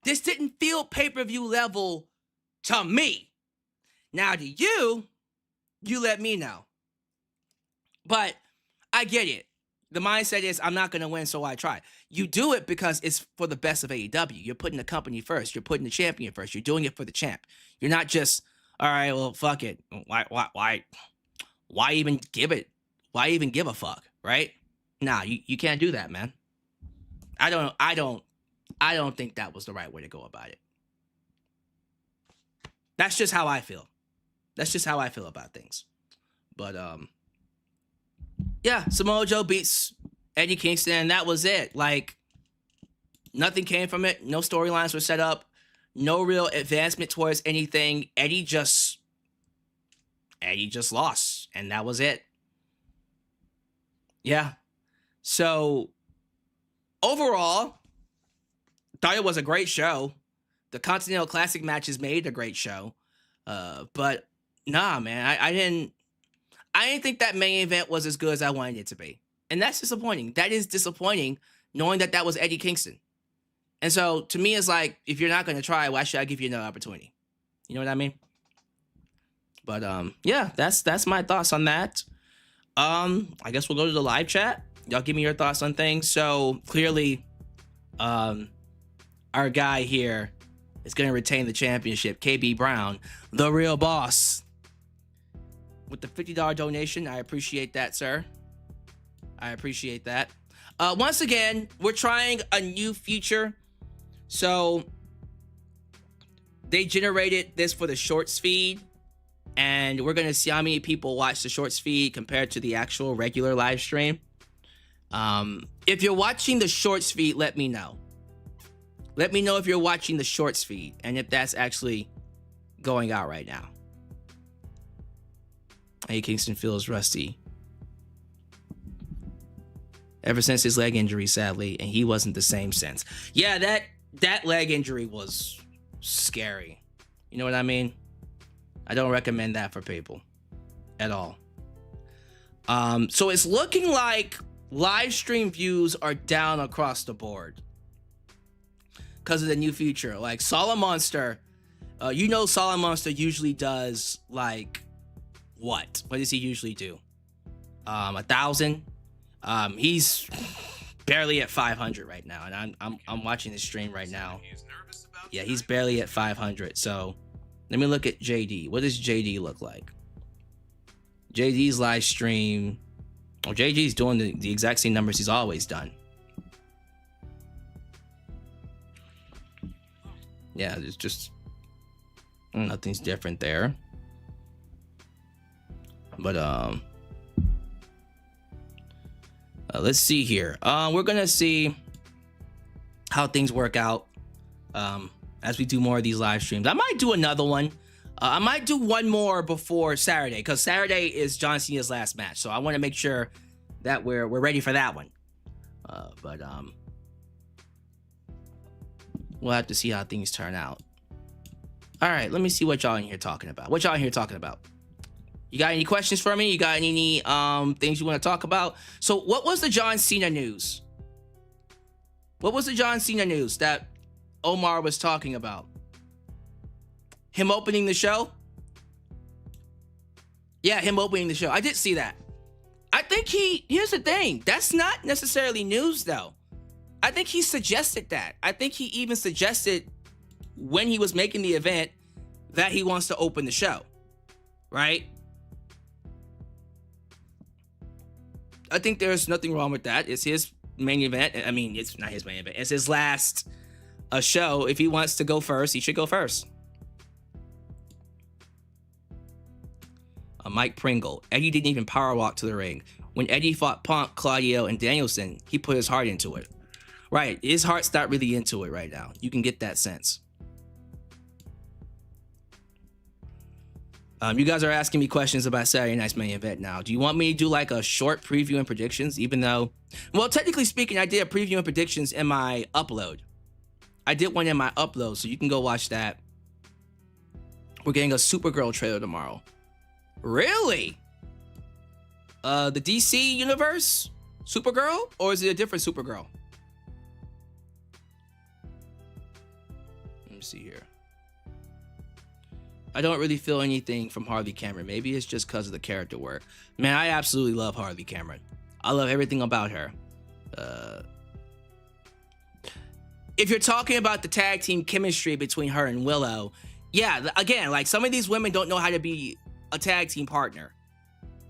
This didn't feel pay-per-view level to me. Now to you let me know. But I get it. The mindset is, I'm not going to win, so I try. You do it because it's for the best of AEW. You're putting the company first. You're putting the champion first. You're doing it for the champ. You're not just, all right, well, fuck it. Why even give it? Why even give a fuck, right? Nah, you can't do that, man. I don't think that was the right way to go about it. That's just how I feel. That's just how I feel about things. But yeah, Samoa Joe beats Eddie Kingston, and that was it. Like, nothing came from it. No storylines were set up. No real advancement towards anything. Eddie just lost, and that was it. Yeah. So, overall, thought it was a great show. The Continental Classic matches made a great show. But nah, man, I didn't think that main event was as good as I wanted it to be. And that's disappointing. That is disappointing, knowing that was Eddie Kingston. And so, to me, it's like, if you're not going to try, why should I give you another opportunity? You know what I mean? But, yeah, that's my thoughts on that. I guess we'll go to the live chat. Y'all give me your thoughts on things. So, clearly, our guy here is going to retain the championship. KB Brown, the real boss. With the $50 donation, I appreciate that, sir. I appreciate that. Once again, we're trying a new feature. So, they generated this for the shorts feed. And we're going to see how many people watch the shorts feed compared to the actual regular live stream. If you're watching the shorts feed, let me know. Let me know if you're watching the shorts feed and if that's actually going out right now. Hey, Kingston feels rusty. Ever since his leg injury, sadly, and he wasn't the same since. Yeah, that leg injury was scary. You know what I mean? I don't recommend that for people at all. So it's looking like live stream views are down across the board because of the new feature. Like Solid Monster, Solid Monster usually does like what? What does he usually do? 1,000. He's barely at 500 right now, and I'm watching this stream right now. Yeah, he's barely at 500. So let me look at JD. What does JD look like? JD's live stream. Oh, JD's doing the exact same numbers he's always done. Yeah, there's just nothing's different there. But let's see here. We're gonna see how things work out as we do more of these live streams. I might do another one. I might do one more before Saturday, because Saturday is John Cena's last match, so I want to make sure that we're ready for that one. But we'll have to see how things turn out. All right, let me see what y'all in here talking about. What y'all in here talking about? You got any questions for me? You got any things you want to talk about? So what was the John Cena news? What was the John Cena news that Omar was talking about? Him opening the show? Yeah, him opening the show. I did see that. I think here's the thing. That's not necessarily news though. I think he suggested that. I think he even suggested when he was making the event that he wants to open the show. Right? I think there's nothing wrong with that. It's his main event. I mean, it's not his main event. It's his last show. If he wants to go first, he should go first. Mike Pringle. Eddie didn't even power walk to the ring. When Eddie fought Punk, Claudio, and Danielson, he put his heart into it. Right. His heart's not really into it right now. You can get that sense. You guys are asking me questions about Saturday night's main event now. Do you want me to do like a short preview and predictions? Even though, well, technically speaking, I did a preview and predictions in my upload. I did one in my upload, so you can go watch that. We're getting a Supergirl trailer tomorrow. Really? The DC universe Supergirl? Or is it a different Supergirl? Let me see here. I don't really feel anything from Harley Cameron. Maybe it's just because of the character work. Man, I absolutely love Harley Cameron. I love everything about her. If you're talking about the tag team chemistry between her and Willow, yeah, again, like some of these women don't know how to be a tag team partner.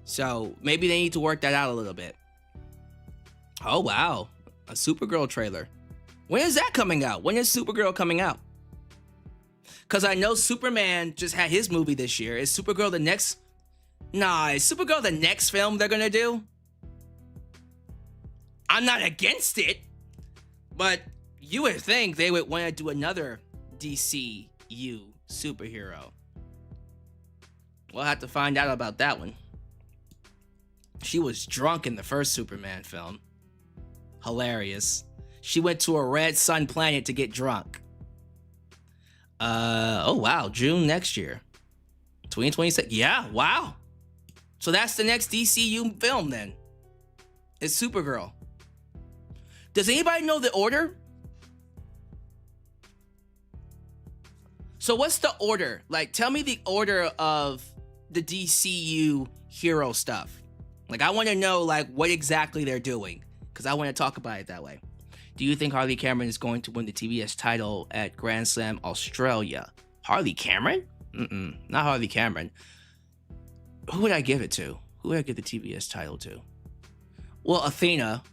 So maybe they need to work that out a little bit. Oh, wow. A Supergirl trailer. When is that coming out? When is Supergirl coming out? Because I know Superman just had his movie this year. Is Supergirl the next? Nah, is Supergirl the next film they're going to do? I'm not against it, but you would think they would want to do another DCU superhero. We'll have to find out about that one. She was drunk in the first Superman film. Hilarious. She went to a red sun planet to get drunk. Oh wow, June next year. 2026. Yeah, wow. So that's the next DCU film then. It's Supergirl. Does anybody know the order? So what's the order? Like, tell me the order of the DCU hero stuff. Like, I want to know, like, what exactly they're doing, because I want to talk about it that way. Do you think Harley Cameron is going to win the TBS title at Grand Slam Australia? Harley Cameron? Not Harley Cameron. Who would I give it to? Who would I give the TBS title to? Well, Athena,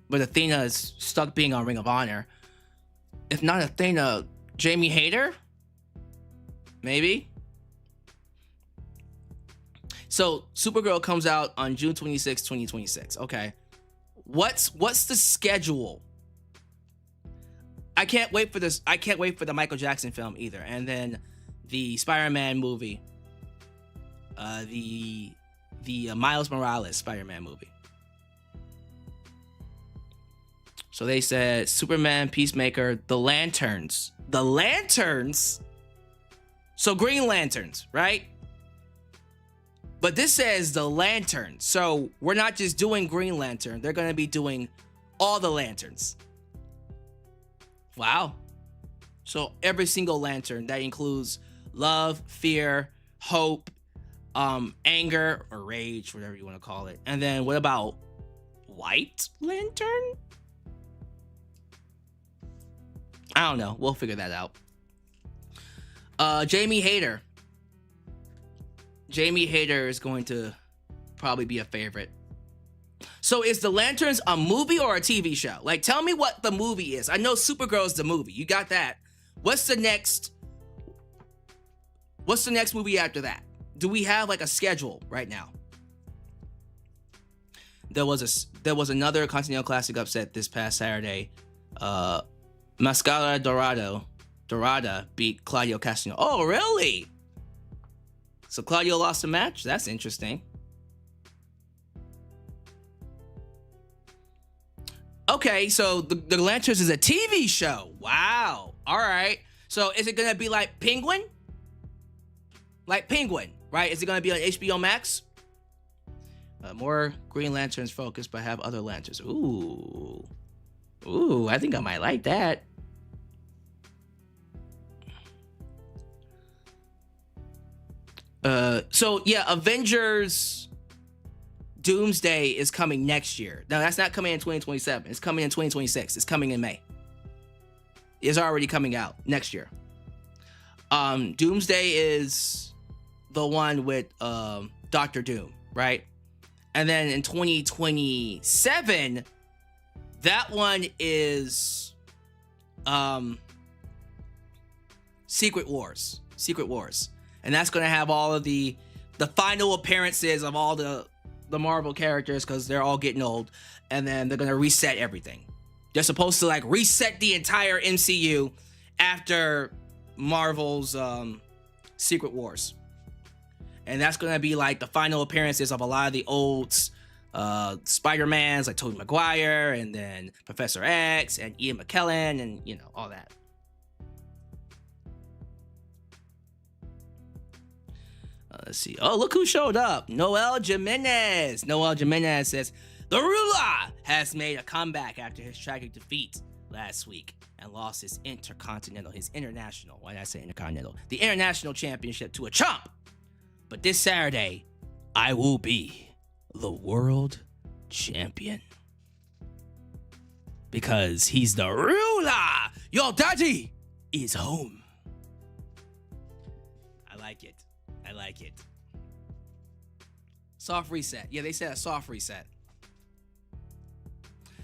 but Athena is stuck being on Ring of Honor. If not Athena, Jamie Hayter? Maybe? So, Supergirl comes out on June 26, 2026. Okay. What's the schedule? I can't wait for this. I can't wait for the Michael Jackson film either. And then the Spider-Man movie. The Miles Morales Spider-Man movie. So they said Superman, Peacemaker, The Lanterns. The Lanterns? So Green Lanterns, right? But this says The Lanterns. So we're not just doing Green Lantern. They're going to be doing all the lanterns. Wow. So every single lantern, that includes love, fear, hope, anger, or rage, whatever you want to call it. And then what about White Lantern? I don't know. We'll figure that out. Jamie Hayter. Jamie Hayter is going to probably be a favorite. So is The Lanterns a movie or a TV show? Like, tell me what the movie is. I know Supergirl's the movie. You got that. What's the next movie after that? Do we have like a schedule right now? There was another Continental Classic upset this past Saturday. Mascara Dorada beat Claudio Castagnoli. Oh, really? So Claudio lost a match? That's interesting. Okay, so the Lanterns is a TV show. Wow. All right. So is it going to be like Penguin? Like Penguin, right? Is it going to be on HBO Max? More Green Lanterns focused, but have other lanterns. Ooh, I think I might like that. So yeah, Avengers Doomsday is coming next year. Now that's not coming in 2027. It's coming in 2026. It's coming in May. It's already coming out next year. Doomsday is the one with Doctor Doom, right? And then in 2027, that one is Secret Wars. And that's going to have all of the final appearances of all the Marvel characters, because they're all getting old. And then they're going to reset everything. They're supposed to like reset the entire MCU after Marvel's Secret Wars. And that's going to be like the final appearances of a lot of the old Spider-Mans, like Tobey Maguire, and then Professor X, and Ian McKellen, and, you know, all that. Let's see. Oh, look who showed up. Noel Jimenez. Noel Jimenez says, the Ruler has made a comeback after his tragic defeat last week and lost his international, why did I say intercontinental? The international championship to a chump. But this Saturday, I will be the world champion. Because he's the Ruler. Your daddy is home. I like it. Soft reset. Yeah, they said a soft reset.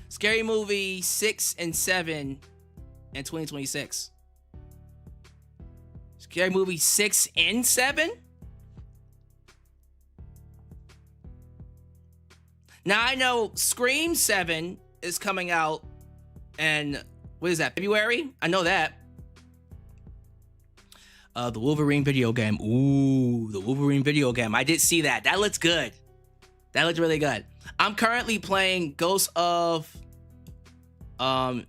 Scary Movie 6 and 7 in 2026. Scary Movie 6 and 7? Now I know Scream 7 is coming out, and what is that? February? I know that. The Wolverine video game. Ooh, the Wolverine video game. I did see that. That looks good. That looks really good. I'm currently playing Ghost of Yote.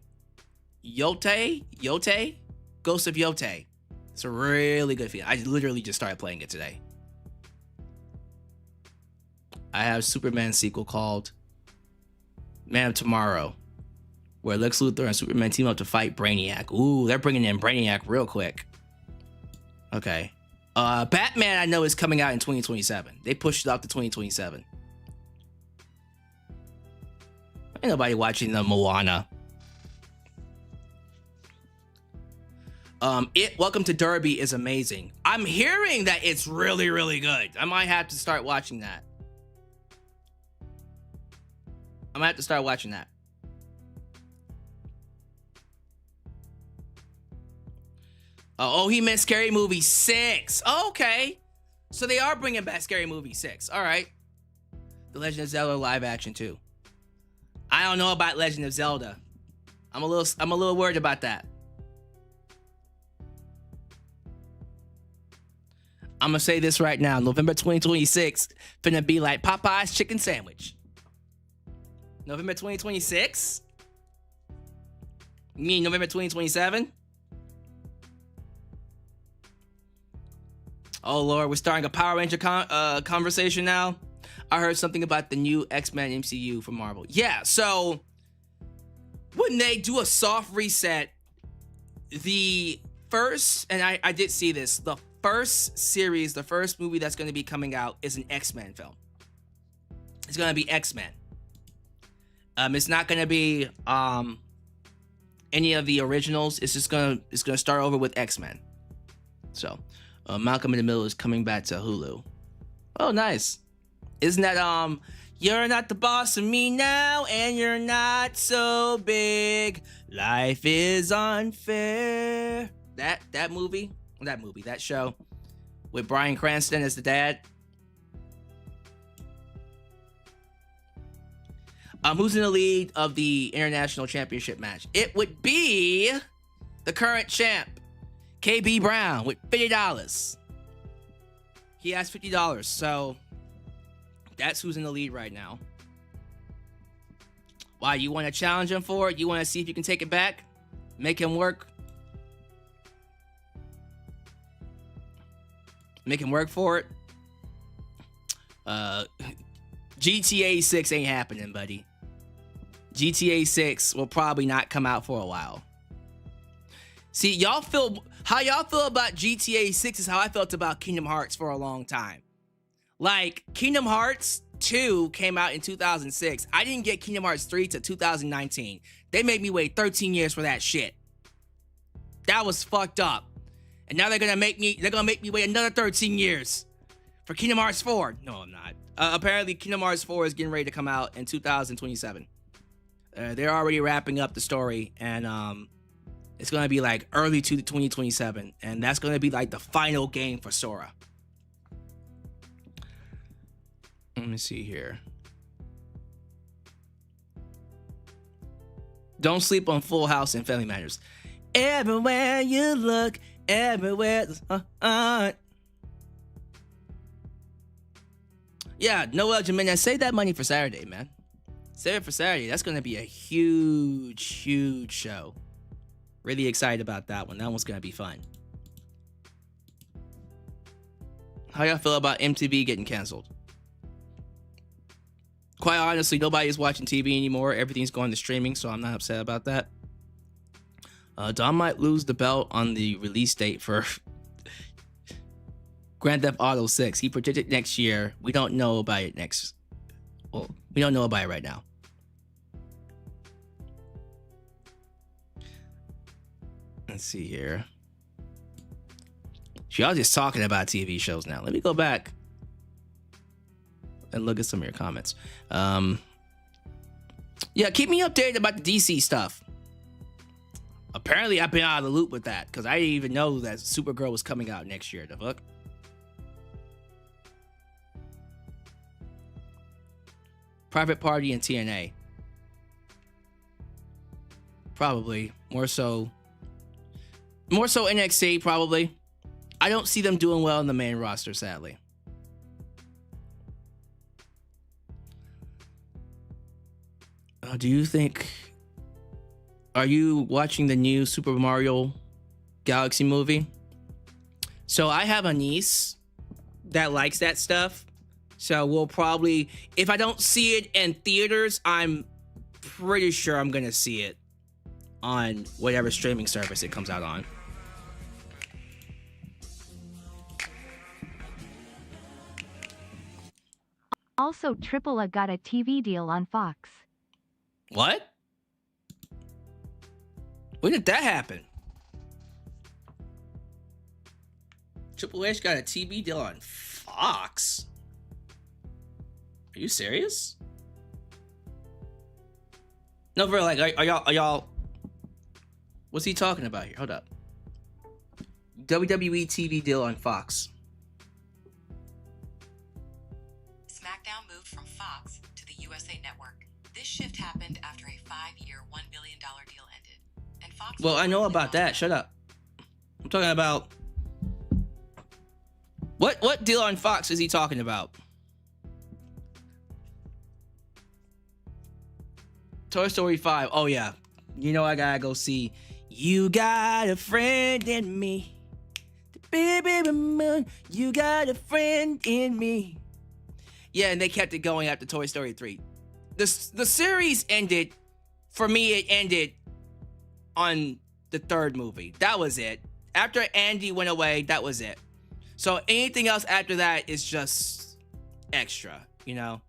Ghost of Yote. It's a really good feel. I literally just started playing it today. I have a Superman sequel called Man of Tomorrow, where Lex Luthor and Superman team up to fight Brainiac. Ooh, they're bringing in Brainiac real quick. Okay. Batman, I know, is coming out in 2027. They pushed it up to 2027. Ain't nobody watching the Moana. Welcome to Derby is amazing. I'm hearing that it's really, really good. I might have to start watching that. I might have to start watching that. Oh, he meant Scary Movie 6. Oh, okay. So they are bringing back Scary Movie 6. All right. The Legend of Zelda live action too. I don't know about Legend of Zelda. I'm a little worried about that. I'm gonna say this right now. November 2026 finna be like Popeye's chicken sandwich. November 2026? You mean November 2027? Oh Lord, we're starting a Power Ranger conversation now. I heard something about the new X-Men MCU from Marvel. Yeah, so when they do a soft reset, the first, and I did see this, the first series, the first movie that's going to be coming out is an X-Men film. It's going to be X-Men. It's not going to be any of the originals. It's going to start over with X-Men. So Malcolm in the Middle is coming back to Hulu. Oh, nice. Isn't that you're not the boss of me now, and you're not so big. Life is unfair. That show with Bryan Cranston as the dad. Who's in the lead of the International Championship match? It would be the current champ, KB Brown, with $50. He has $50, so that's who's in the lead right now. Why, you want to challenge him for it? You want to see if you can take it back? Make him work? Make him work for it? GTA 6 ain't happening, buddy. GTA 6 will probably not come out for a while. See, how y'all feel about GTA 6 is how I felt about Kingdom Hearts for a long time. Like, Kingdom Hearts 2 came out in 2006. I didn't get Kingdom Hearts 3 till 2019. They made me wait 13 years for that shit. That was fucked up. And now they're gonna make me wait another 13 years for Kingdom Hearts 4. No, I'm not. Apparently, Kingdom Hearts 4 is getting ready to come out in 2027. They're already wrapping up the story, and it's gonna be like early to 2027, and that's gonna be like the final game for Sora. Let me see here. Don't sleep on Full House and Family Matters. Everywhere you look, everywhere. Yeah, Noel Jimenez, save that money for Saturday, man. Save it for Saturday. That's going to be a huge, huge show. Really excited about that one. That one's going to be fun. How y'all feel about MTV getting canceled? Quite honestly, nobody's watching TV anymore. Everything's going to streaming, so I'm not upset about that. Dom might lose the belt on the release date for Grand Theft Auto 6. He predicted next year. We don't know about it we don't know about it right now. Let's see here. Y'all just talking about TV shows now. Let me go back and look at some of your comments. Yeah, keep me updated about the DC stuff. Apparently, I've been out of the loop with that because I didn't even know that Supergirl was coming out next year. The fuck? Private Party and TNA. probably. More so NXT, probably. I don't see them doing well in the main roster, sadly. Do you think... Are you watching the new Super Mario Galaxy movie? So I have a niece that likes that stuff. So we'll probably... If I don't see it in theaters, I'm pretty sure I'm going to see it on whatever streaming service it comes out on. Also, Triple A got a TV deal on Fox. What? When did that happen? Triple H got a TV deal on Fox? Are you serious? No, for real, like, are y'all... What's he talking about here? Hold up. WWE TV deal on Fox. SmackDown moved from Fox to the USA Network. This shift happened after a 5-year, $1 billion deal ended. And Fox... Well, I know about that. Shut up. I'm talking about... What deal on Fox is he talking about? Toy Story 5. Oh, yeah. You know I gotta go see You Got a Friend in Me. Baby, you got a friend in me. Yeah, and they kept it going after Toy Story 3. The series ended, for me, it ended on the third movie. That was it. After Andy went away, that was it. So anything else after that is just extra, you know?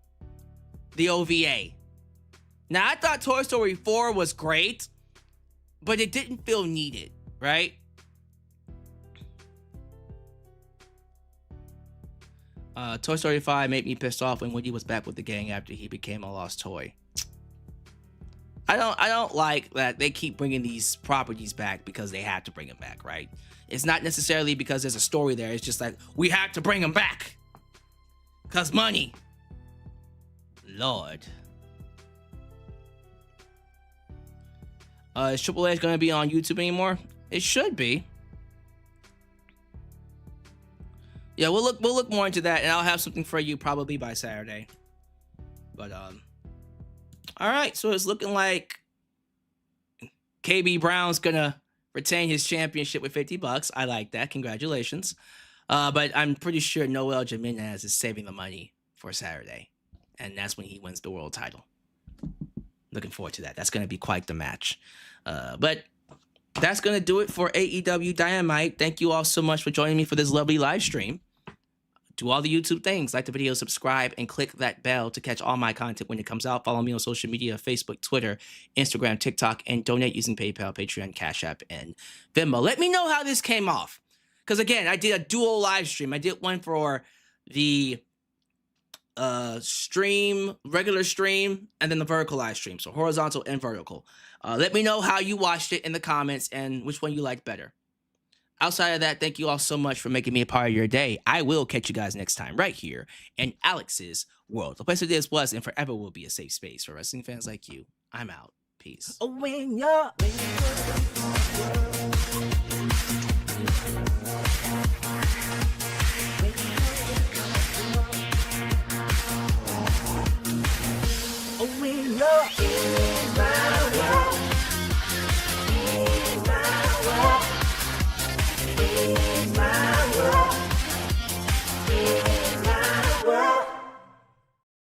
The OVA. Now, I thought Toy Story 4 was great, but it didn't feel needed, right? Toy Story 5 made me pissed off when Woody was back with the gang after he became a lost toy. I don't like that they keep bringing these properties back because they have to bring them back, right? It's not necessarily because there's a story there. It's just like, we have to bring them back. Because money. Lord. Is Triple H going to be on YouTube anymore? It should be. Yeah, we'll look more into that, and I'll have something for you probably by Saturday. But all right, so it's looking like KB Brown's gonna retain his championship with $50. I like that. Congratulations. But I'm pretty sure Noel Jimenez is saving the money for Saturday, and that's when he wins the world title. Looking forward to that. That's gonna be quite the match. But that's going to do it for AEW Dynamite. Thank you all so much for joining me for this lovely live stream. Do all the YouTube things. Like the video, subscribe, and click that bell to catch all my content when it comes out. Follow me on social media, Facebook, Twitter, Instagram, TikTok, and donate using PayPal, Patreon, Cash App, and Venmo. Let me know how this came off. Because, again, I did a dual live stream. I did one for the regular stream, and then the vertical live stream. So horizontal and vertical. Let me know how you watched it in the comments and which one you liked better. Outside of that, thank you all so much for making me a part of your day. I will catch you guys next time right here in Alyx's World. The place that this was and forever will be a safe space for wrestling fans like you. I'm out. Peace. When you're